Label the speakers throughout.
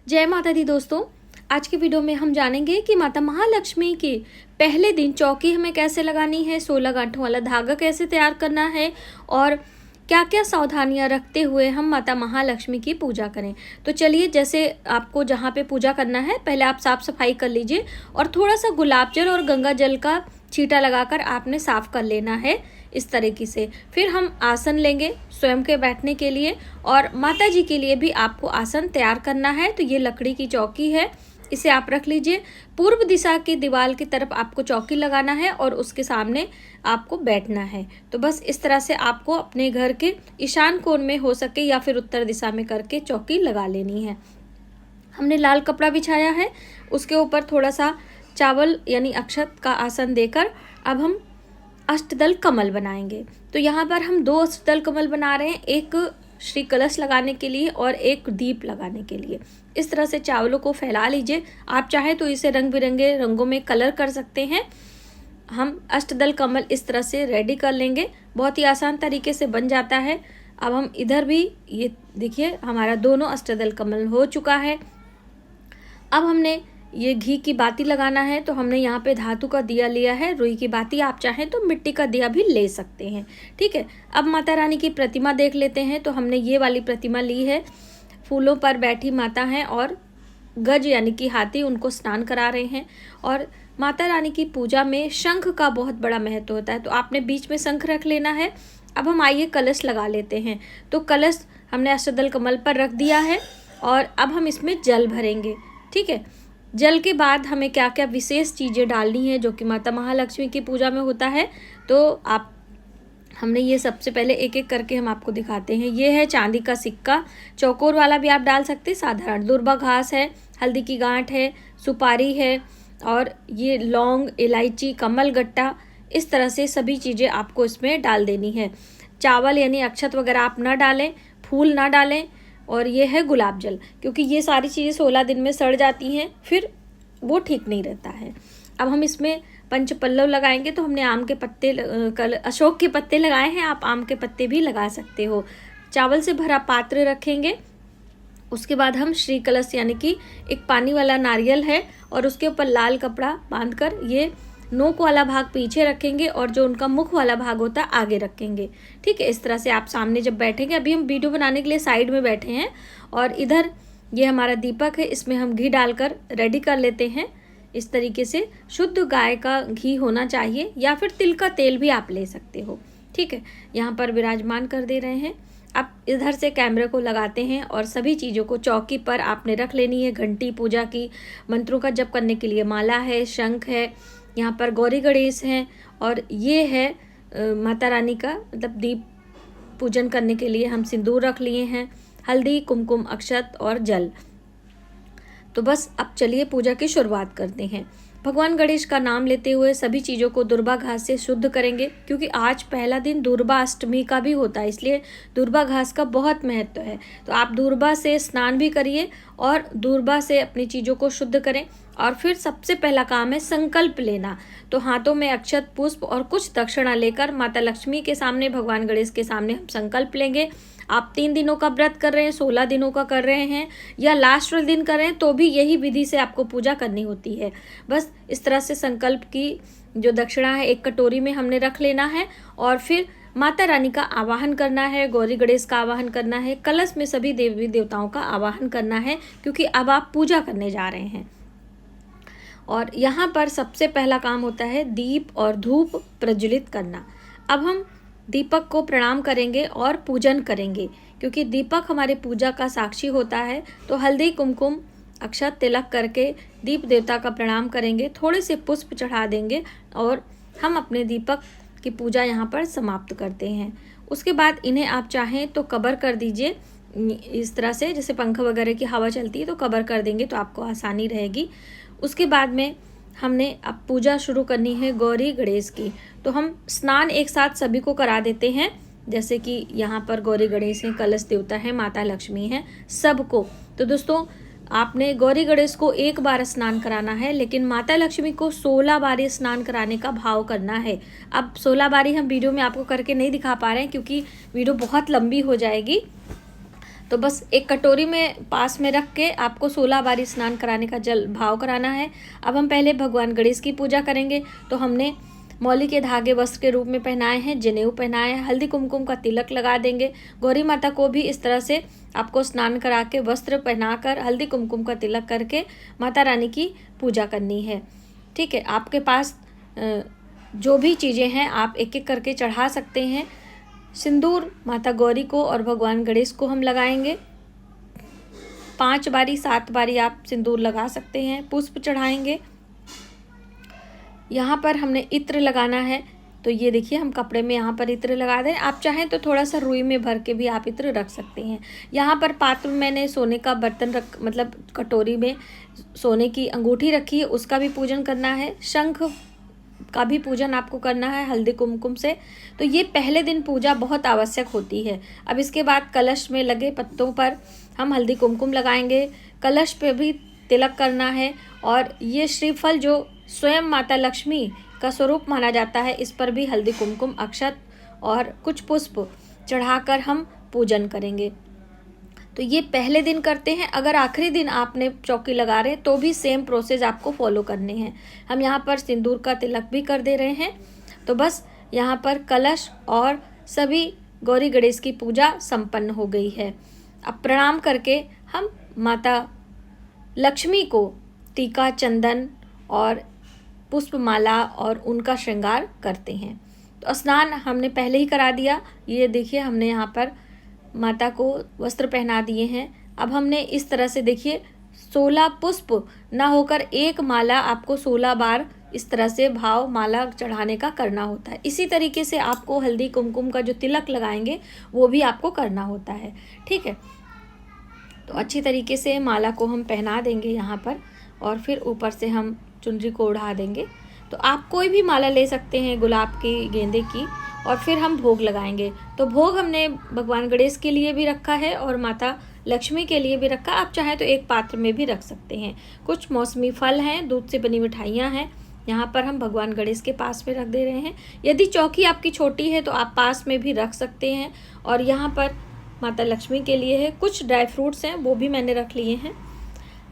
Speaker 1: जय माता दी दोस्तों। आज की वीडियो में हम जानेंगे कि माता महालक्ष्मी के पहले दिन चौकी हमें कैसे लगानी है, 16 गांठों वाला धागा कैसे तैयार करना है और क्या क्या सावधानियां रखते हुए हम माता महालक्ष्मी की पूजा करें। तो चलिए, जैसे आपको जहाँ पे पूजा करना है पहले आप साफ सफाई कर लीजिए और थोड़ा सा गुलाब जल और गंगा जल का छींटा लगाकर आपने साफ कर लेना है इस तरीके से। फिर हम आसन लेंगे स्वयं के बैठने के लिए और माता जी के लिए भी आपको आसन तैयार करना है। तो ये लकड़ी की चौकी है, इसे आप रख लीजिए। पूर्व दिशा की दीवार की तरफ आपको चौकी लगाना है और उसके सामने आपको बैठना है। तो बस इस तरह से आपको अपने घर के ईशान कोण में हो सके या फिर उत्तर दिशा में करके चौकी लगा लेनी है। हमने लाल कपड़ा बिछाया है, उसके ऊपर थोड़ा सा चावल यानी अक्षत का आसन देकर अब हम अष्टदल कमल बनाएंगे। तो यहाँ पर हम 2 अष्टदल कमल बना रहे हैं, एक श्री कलश लगाने के लिए और एक दीप लगाने के लिए। इस तरह से चावलों को फैला लीजिए। आप चाहे तो इसे रंग बिरंगे रंगों में कलर कर सकते हैं। हम अष्टदल कमल इस तरह से रेडी कर लेंगे, बहुत ही आसान तरीके से बन जाता है। अब हम इधर भी ये देखिए हमारा दोनों अष्टदल कमल हो चुका है। अब हमने ये घी की बाती लगाना है, तो हमने यहाँ पे धातु का दिया लिया है, रुई की बाती। आप चाहें तो मिट्टी का दिया भी ले सकते हैं, ठीक है। अब माता रानी की प्रतिमा देख लेते हैं। तो हमने ये वाली प्रतिमा ली है, फूलों पर बैठी माता हैं और गज यानी कि हाथी उनको स्नान करा रहे हैं। और माता रानी की पूजा में शंख का बहुत बड़ा महत्व होता है, तो आपने बीच में शंख रख लेना है। अब हम आइए कलश लगा लेते हैं। तो कलश हमने अष्टदल कमल पर रख दिया है और अब हम इसमें जल भरेंगे, ठीक है। जल के बाद हमें क्या क्या विशेष चीज़ें डालनी है जो कि माता महालक्ष्मी की पूजा में होता है, तो हमने ये सबसे पहले एक एक करके हम आपको दिखाते हैं। ये है चांदी का सिक्का, चौकोर वाला भी आप डाल सकते हैं, साधारण दुर्बा घास है, हल्दी की गांठ है, सुपारी है और ये लौंग, इलायची, कमल गट्टा, इस तरह से सभी चीज़ें आपको इसमें डाल देनी है। चावल यानी अक्षत वगैरह आप ना डालें, फूल ना डालें। और ये है गुलाब जल, क्योंकि ये सारी चीज़ें 16 दिन में सड़ जाती हैं, फिर वो ठीक नहीं रहता है। अब हम इसमें पंच पल्लव लगाएंगे। तो हमने आम के पत्ते अशोक के पत्ते लगाए हैं, आप आम के पत्ते भी लगा सकते हो। चावल से भरा पात्र रखेंगे। उसके बाद हम श्री कलश यानी कि एक पानी वाला नारियल है और उसके ऊपर लाल कपड़ा बांधकर ये नोक वाला भाग पीछे रखेंगे और जो उनका मुख वाला भाग होता है आगे रखेंगे, ठीक है। इस तरह से आप सामने जब बैठेंगे, अभी हम वीडियो बनाने के लिए साइड में बैठे हैं और इधर ये हमारा दीपक है, इसमें हम घी डालकर रेडी कर लेते हैं। इस तरीके से शुद्ध गाय का घी होना चाहिए या फिर तिल का तेल भी आप ले सकते हो, ठीक है। यहाँ पर विराजमान कर दे रहे हैं। अब इधर से कैमरे को लगाते हैं और सभी चीज़ों को चौकी पर आपने रख लेनी है। घंटी पूजा की, मंत्रों का जप करने के लिए माला है, शंख है, यहाँ पर गौरी गणेश हैं और ये है माता रानी का मतलब दीप पूजन करने के लिए हम सिंदूर रख लिए हैं, हल्दी, कुमकुम, अक्षत और जल। तो बस अब चलिए पूजा की शुरुआत करते हैं। भगवान गणेश का नाम लेते हुए सभी चीज़ों को दुर्बा घास से शुद्ध करेंगे, क्योंकि आज पहला दिन दुर्बा अष्टमी का भी होता है, इसलिए दुर्बा घास का बहुत महत्व है। तो आप दुर्बा से स्नान भी करिए और दुर्बा से अपनी चीज़ों को शुद्ध करें। और फिर सबसे पहला काम है संकल्प लेना। तो हाथों में अक्षत, पुष्प और कुछ दक्षिणा लेकर माता लक्ष्मी के सामने, भगवान गणेश के सामने हम संकल्प लेंगे। आप 3 दिनों का व्रत कर रहे हैं, 16 दिनों का कर रहे हैं या लास्ट वाले दिन कर रहे हैं, तो भी यही विधि से आपको पूजा करनी होती है। बस इस तरह से संकल्प की जो दक्षिणा है एक कटोरी में हमने रख लेना है और फिर माता रानी का आवाहन करना है, गौरी गणेश का आवाहन करना है, कलश में सभी देवी देवताओं का आवाहन करना है, क्योंकि अब आप पूजा करने जा रहे हैं। और यहाँ पर सबसे पहला काम होता है दीप और धूप प्रज्वलित करना। अब हम दीपक को प्रणाम करेंगे और पूजन करेंगे, क्योंकि दीपक हमारे पूजा का साक्षी होता है। तो हल्दी, कुमकुम, अक्षत, तिलक करके दीप देवता का प्रणाम करेंगे, थोड़े से पुष्प चढ़ा देंगे और हम अपने दीपक की पूजा यहाँ पर समाप्त करते हैं। उसके बाद इन्हें आप चाहें तो कवर कर दीजिए, इस तरह से जैसे पंख वगैरह की हवा चलती है तो कवर कर देंगे तो आपको आसानी रहेगी। उसके बाद में हमने अब पूजा शुरू करनी है गौरी गणेश की। तो हम स्नान एक साथ सभी को करा देते हैं, जैसे कि यहाँ पर गौरी गणेश हैं, कलश देवता है, माता लक्ष्मी है, सबको। तो दोस्तों आपने गौरी गणेश को एक बार स्नान कराना है, लेकिन माता लक्ष्मी को 16 बारी स्नान कराने का भाव करना है। अब 16 बारी हम वीडियो में आपको करके नहीं दिखा पा रहे हैं, क्योंकि वीडियो बहुत लंबी हो जाएगी। तो बस एक कटोरी में पास में रख के आपको 16 बारी स्नान कराने का जल भाव कराना है। अब हम पहले भगवान गणेश की पूजा करेंगे। तो हमने मौली के धागे वस्त्र के रूप में पहनाए हैं, जनेऊ पहनाए हैं, हल्दी कुमकुम का तिलक लगा देंगे। गौरी माता को भी इस तरह से आपको स्नान करा के वस्त्र पहनाकर हल्दी कुमकुम का तिलक करके माता रानी की पूजा करनी है। ठीक है, आपके पास जो भी चीज़ें हैं आप एक एक करके चढ़ा सकते हैं। सिंदूर माता गौरी को और भगवान गणेश को हम लगाएंगे। 5 बारी 7 बारी आप सिंदूर लगा सकते हैं। पुष्प चढ़ाएंगे। यहाँ पर हमने इत्र लगाना है। तो ये देखिए हम कपड़े में यहाँ पर इत्र लगा दें। आप चाहें तो थोड़ा सा रुई में भर के भी आप इत्र रख सकते हैं। यहाँ पर पात्र में मैंने सोने का बर्तन मतलब कटोरी में सोने की अंगूठी रखी है, उसका भी पूजन करना है। शंख का भी पूजन आपको करना है हल्दी कुमकुम से। तो ये पहले दिन पूजा बहुत आवश्यक होती है। अब इसके बाद कलश में लगे पत्तों पर हम हल्दी कुमकुम लगाएंगे। कलश पे भी तिलक करना है। और ये श्रीफल जो स्वयं माता लक्ष्मी का स्वरूप माना जाता है, इस पर भी हल्दी कुमकुम, अक्षत और कुछ पुष्प चढ़ाकर हम पूजन करेंगे। तो ये पहले दिन करते हैं। अगर आखिरी दिन आपने चौकी लगा रहे तो भी सेम प्रोसेस आपको फॉलो करने हैं। हम यहाँ पर सिंदूर का तिलक भी कर दे रहे हैं। तो बस यहाँ पर कलश और सभी गौरी गणेश की पूजा संपन्न हो गई है। अब प्रणाम करके हम माता लक्ष्मी को टीका, चंदन और पुष्पमाला और उनका श्रृंगार करते हैं। तो स्नान हमने पहले ही करा दिया। ये देखिए हमने यहाँ पर माता को वस्त्र पहना दिए हैं। अब हमने इस तरह से देखिए 16 पुष्प ना होकर एक माला आपको 16 बार इस तरह से भाव माला चढ़ाने का करना होता है। इसी तरीके से आपको हल्दी कुमकुम का जो तिलक लगाएंगे वो भी आपको करना होता है। ठीक है, तो अच्छी तरीके से माला को हम पहना देंगे यहाँ पर और फिर ऊपर से हम चुनरी को उड़ा देंगे। तो आप कोई भी माला ले सकते हैं गुलाब की, गेंदे की, और फिर हम भोग लगाएंगे। तो भोग हमने भगवान गणेश के लिए भी रखा है और माता लक्ष्मी के लिए भी रखा। आप चाहें तो एक पात्र में भी रख सकते हैं। कुछ मौसमी फल हैं, दूध से बनी मिठाइयाँ हैं, यहाँ पर हम भगवान गणेश के पास में रख दे रहे हैं। यदि चौकी आपकी छोटी है तो आप पास में भी रख सकते हैं। और यहाँ पर माता लक्ष्मी के लिए है, कुछ ड्राई फ्रूट्स हैं वो भी मैंने रख लिए हैं।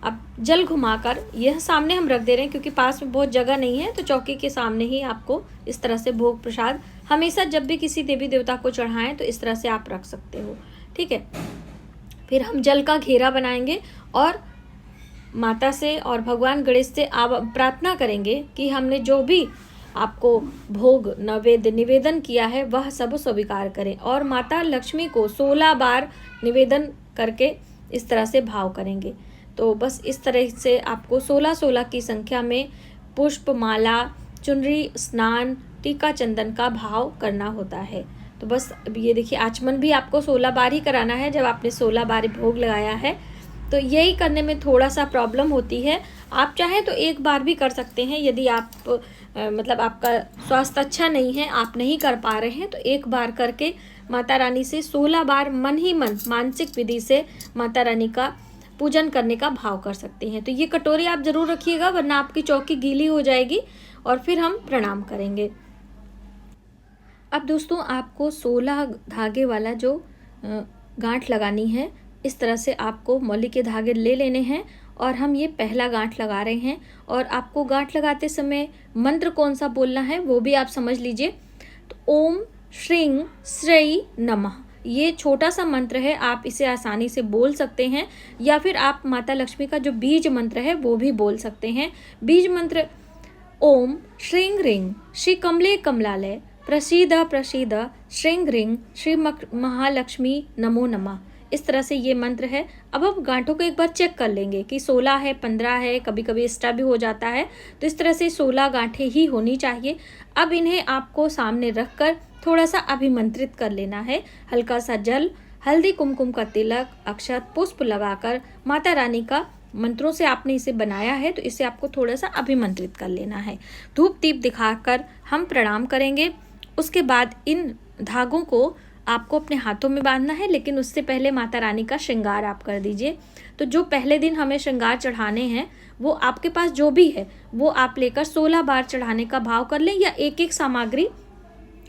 Speaker 1: अब जल घुमाकर यह सामने हम रख दे रहे हैं क्योंकि पास में बहुत जगह नहीं है। तो चौकी के सामने ही आपको इस तरह से भोग प्रसाद हमेशा जब भी किसी देवी देवता को चढ़ाएं तो इस तरह से आप रख सकते हो। ठीक है, फिर हम जल का घेरा बनाएंगे और माता से और भगवान गणेश से आप प्रार्थना करेंगे कि हमने जो भी आपको भोग नैवेद्य निवेदन किया है वह सब स्वीकार करें। और माता लक्ष्मी को 16 बार निवेदन करके इस तरह से भाव करेंगे। तो बस इस तरह से आपको 16-16 की संख्या में पुष्प, माला, चुनरी, स्नान, टीका, चंदन का भाव करना होता है। तो बस अब ये देखिए आचमन भी आपको 16 बार ही कराना है जब आपने 16 बार भोग लगाया है। तो यही करने में थोड़ा सा प्रॉब्लम होती है। आप चाहें तो एक बार भी कर सकते हैं। यदि आप मतलब आपका स्वास्थ्य अच्छा नहीं है, आप नहीं कर पा रहे हैं, तो एक बार करके माता रानी से 16 बार मन ही मन मानसिक विधि से माता रानी का पूजन करने का भाव कर सकते हैं। तो ये कटोरी आप ज़रूर रखिएगा वरना आपकी चौकी गीली हो जाएगी। और फिर हम प्रणाम करेंगे। अब दोस्तों आपको 16 धागे वाला जो गांठ लगानी है, इस तरह से आपको मौली के धागे ले लेने हैं और हम ये पहला गांठ लगा रहे हैं। और आपको गांठ लगाते समय मंत्र कौन सा बोलना है वो भी आप समझ लीजिए। तो ओम श्रीं श्री नमः, ये छोटा सा मंत्र है, आप इसे आसानी से बोल सकते हैं। या फिर आप माता लक्ष्मी का जो बीज मंत्र है वो भी बोल सकते हैं। बीज मंत्र ओम श्रीं ह्रीं श्री कमले कमलालय प्रसीद प्रसीद श्रीं ह्रीं श्री महालक्ष्मी नमो नमः, इस तरह से ये मंत्र है। अब हम गांठों को एक बार चेक कर लेंगे कि 16 है, 15 है, कभी कभी एक्स्ट्रा भी हो जाता है। तो इस तरह से 16 गांठें ही होनी चाहिए। अब इन्हें आपको सामने रखकर थोड़ा सा अभिमंत्रित कर लेना है। हल्का सा जल, हल्दी कुमकुम का तिलक, अक्षत, पुष्प लगाकर माता रानी का मंत्रों से आपने इसे बनाया है तो इसे आपको थोड़ा सा अभिमंत्रित कर लेना है। धूप दीप दिखाकर हम प्रणाम करेंगे। उसके बाद इन धागों को आपको अपने हाथों में बांधना है, लेकिन उससे पहले माता रानी का श्रृंगार आप कर दीजिए। तो जो पहले दिन हमें श्रृंगार चढ़ाने हैं वो आपके पास जो भी है वो आप लेकर 16 बार चढ़ाने का भाव कर लें, या एक एक सामग्री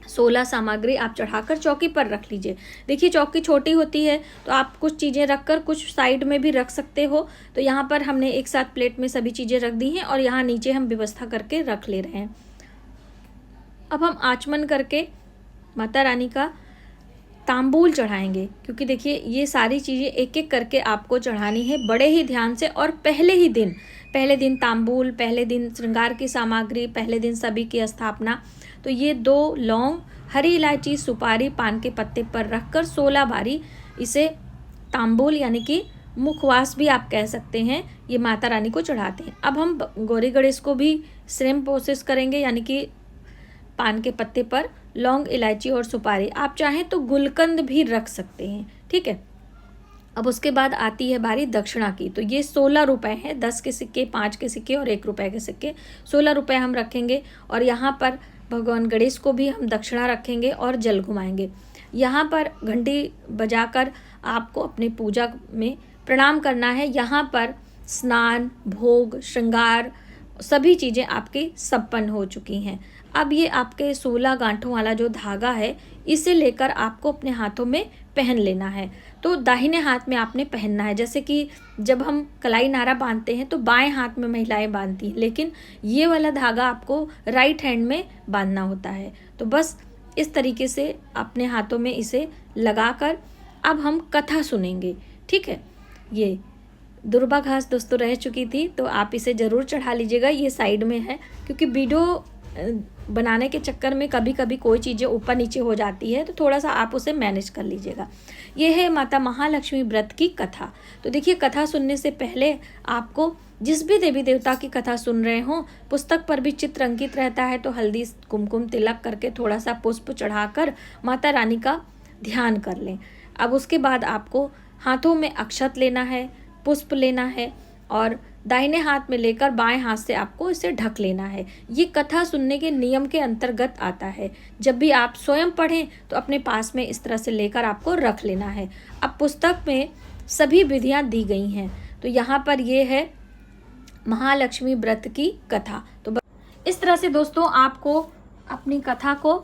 Speaker 1: 16 सामग्री आप चढ़ाकर चौकी पर रख लीजिए। देखिए चौकी छोटी होती है तो आप कुछ चीज़ें रखकर कुछ साइड में भी रख सकते हो। तो यहाँ पर हमने एक साथ प्लेट में सभी चीज़ें रख दी हैं और यहाँ नीचे हम व्यवस्था करके रख ले रहे हैं। अब हम आचमन करके माता रानी का तांबूल चढ़ाएंगे, क्योंकि देखिए ये सारी चीज़ें एक एक करके आपको चढ़ानी है बड़े ही ध्यान से। और पहले दिन तांबूल, पहले दिन श्रृंगार की सामग्री, पहले दिन सभी की स्थापना। तो ये 2 लौंग, हरी इलायची, सुपारी, पान के पत्ते पर रखकर 16 बारी इसे तांबूल यानी कि मुखवास भी आप कह सकते हैं, ये माता रानी को चढ़ाते हैं। अब हम गौरी गणेश को भी सेम प्रोसेस करेंगे, यानी कि पान के पत्ते पर लौंग, इलायची और सुपारी। आप चाहें तो गुलकंद भी रख सकते हैं, ठीक है। अब उसके बाद आती है बारी दक्षिणा की। तो ये 16 रुपए हैं, 10 के सिक्के, 5 के सिक्के और 1 रुपए के सिक्के, 16 रुपए हम रखेंगे। और यहाँ पर भगवान गणेश को भी हम दक्षिणा रखेंगे और जल घुमाएंगे। यहाँ पर घंटी बजाकर आपको अपनी पूजा में प्रणाम करना है। यहाँ पर स्नान, भोग, श्रृंगार सभी चीज़ें आपकी संपन्न हो चुकी हैं। अब ये आपके 16 गांठों वाला जो धागा है, इसे लेकर आपको अपने हाथों में पहन लेना है। तो दाहिने हाथ में आपने पहनना है। जैसे कि जब हम कलाई नारा बांधते हैं तो बाएं हाथ में महिलाएं बांधती हैं, लेकिन ये वाला धागा आपको राइट हैंड में बांधना होता है। तो बस इस तरीके से अपने हाथों में इसे लगाकर अब हम कथा सुनेंगे, ठीक है। ये दुर्बा घास दोस्तों रह चुकी थी, तो आप इसे ज़रूर चढ़ा लीजिएगा। ये साइड में है, क्योंकि वीडियो बनाने के चक्कर में कभी कभी कोई चीज़ें ऊपर नीचे हो जाती है, तो थोड़ा सा आप उसे मैनेज कर लीजिएगा। ये है माता महालक्ष्मी व्रत की कथा। तो देखिए कथा सुनने से पहले आपको जिस भी देवी देवता की कथा सुन रहे हों, पुस्तक पर भी चित्र अंकित रहता है, तो हल्दी कुमकुम तिलक करके थोड़ा सा पुष्प चढ़ाकर माता रानी का ध्यान कर लें। अब उसके बाद आपको हाथों में अक्षत लेना है, पुष्प लेना है और दाहिने हाथ में लेकर बाएं हाथ से आपको इसे ढक लेना है। ये कथा सुनने के नियम के अंतर्गत आता है। जब भी आप स्वयं पढ़ें तो अपने पास में इस तरह से लेकर आपको रख लेना है। अब पुस्तक में सभी विधियां दी गई हैं। तो यहाँ पर ये है महालक्ष्मी व्रत की कथा। तो इस तरह से दोस्तों आपको अपनी कथा को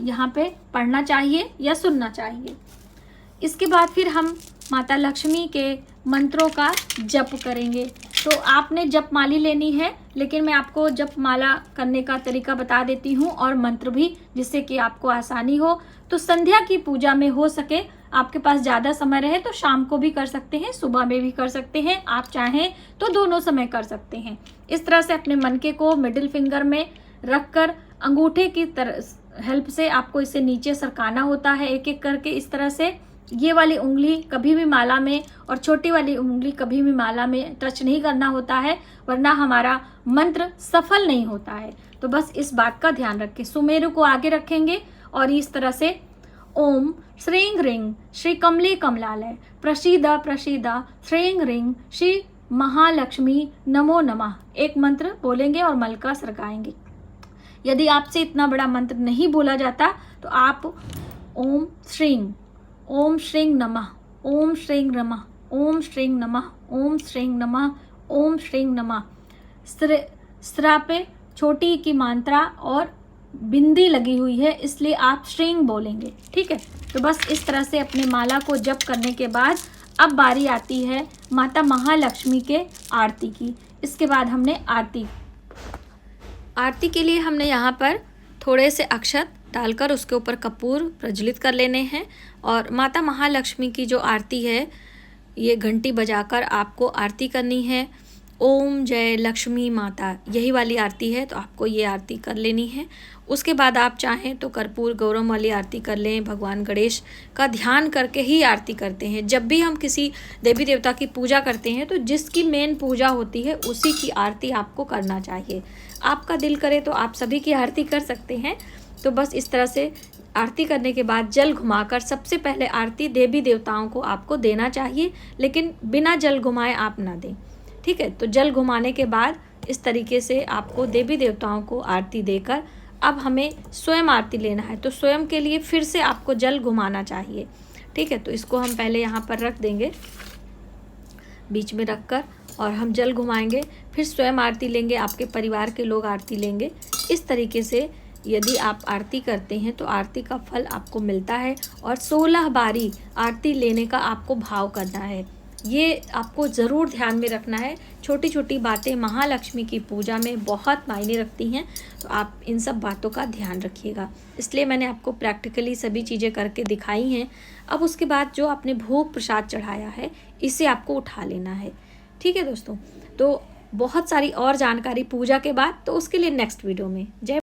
Speaker 1: यहाँ पे पढ़ना चाहिए या सुनना चाहिए। इसके बाद फिर हम माता लक्ष्मी के मंत्रों का जप करेंगे। तो आपने जप माली लेनी है, लेकिन मैं आपको जप माला करने का तरीका बता देती हूँ और मंत्र भी, जिससे कि आपको आसानी हो। तो संध्या की पूजा में हो सके आपके पास ज़्यादा समय रहे तो शाम को भी कर सकते हैं, सुबह में भी कर सकते हैं, आप चाहें तो दोनों समय कर सकते हैं। इस तरह से अपने मनके को मिडिल फिंगर में रखकर अंगूठे की हेल्प से आपको इसे नीचे सरकाना होता है एक एक करके। इस तरह से ये वाली उंगली कभी भी माला में और छोटी वाली उंगली कभी भी माला में टच नहीं करना होता है, वरना हमारा मंत्र सफल नहीं होता है। तो बस इस बात का ध्यान रखें। सुमेरु को आगे रखेंगे और इस तरह से ओम श्रीं ह्रीं श्री कमले कमलालय प्रसीदा प्रसीदा श्रीं ह्रीं श्री महालक्ष्मी नमो नमः एक मंत्र बोलेंगे और मलका सरकाएंगे। यदि आपसे इतना बड़ा मंत्र नहीं बोला जाता तो आप ओम श्रीं नमः, ओम श्रीं नमः, ओम श्रीं नमः, ओम श्रीं नमः, ओम श्रीं नमः। स्रा पे छोटी की मात्रा और बिंदी लगी हुई है, इसलिए आप श्रीं बोलेंगे, ठीक है। तो बस इस तरह से अपने माला को जप करने के बाद अब बारी आती है माता महालक्ष्मी के आरती की। इसके बाद हमने आरती के लिए हमने यहाँ पर थोड़े से अक्षत डालकर उसके ऊपर कपूर प्रज्वलित कर लेने हैं। और माता महालक्ष्मी की जो आरती है, ये घंटी बजाकर आपको आरती करनी है। ओम जय लक्ष्मी माता, यही वाली आरती है, तो आपको ये आरती कर लेनी है। उसके बाद आप चाहें तो कर्पूर गौरम वाली आरती कर लें। भगवान गणेश का ध्यान करके ही आरती करते हैं। जब भी हम किसी देवी देवता की पूजा करते हैं तो जिसकी मेन पूजा होती है उसी की आरती आपको करना चाहिए। आपका दिल करे तो आप सभी की आरती कर सकते हैं। तो बस इस तरह से आरती करने के बाद जल घुमाकर सबसे पहले आरती देवी देवताओं को आपको देना चाहिए, लेकिन बिना जल घुमाए आप ना दें, ठीक है। तो जल घुमाने के बाद इस तरीके से आपको देवी देवताओं को आरती देकर अब हमें स्वयं आरती लेना है। तो स्वयं के लिए फिर से आपको जल घुमाना चाहिए, ठीक है। तो इसको हम पहले यहाँ पर रख देंगे, बीच में रखकर, और हम जल घुमाएंगे। फिर स्वयं आरती लेंगे, आपके परिवार के लोग आरती लेंगे। इस तरीके से यदि आप आरती करते हैं तो आरती का फल आपको मिलता है, और 16 बारी आरती लेने का आपको भाव करना है। ये आपको ज़रूर ध्यान में रखना है। छोटी छोटी बातें महालक्ष्मी की पूजा में बहुत मायने रखती हैं, तो आप इन सब बातों का ध्यान रखिएगा। इसलिए मैंने आपको प्रैक्टिकली सभी चीज़ें करके दिखाई हैं। अब उसके बाद जो आपने भोग प्रसाद चढ़ाया है, इसे आपको उठा लेना है। ठीक है दोस्तों, तो बहुत सारी और जानकारी पूजा के बाद, तो उसके लिए नेक्स्ट वीडियो में। जय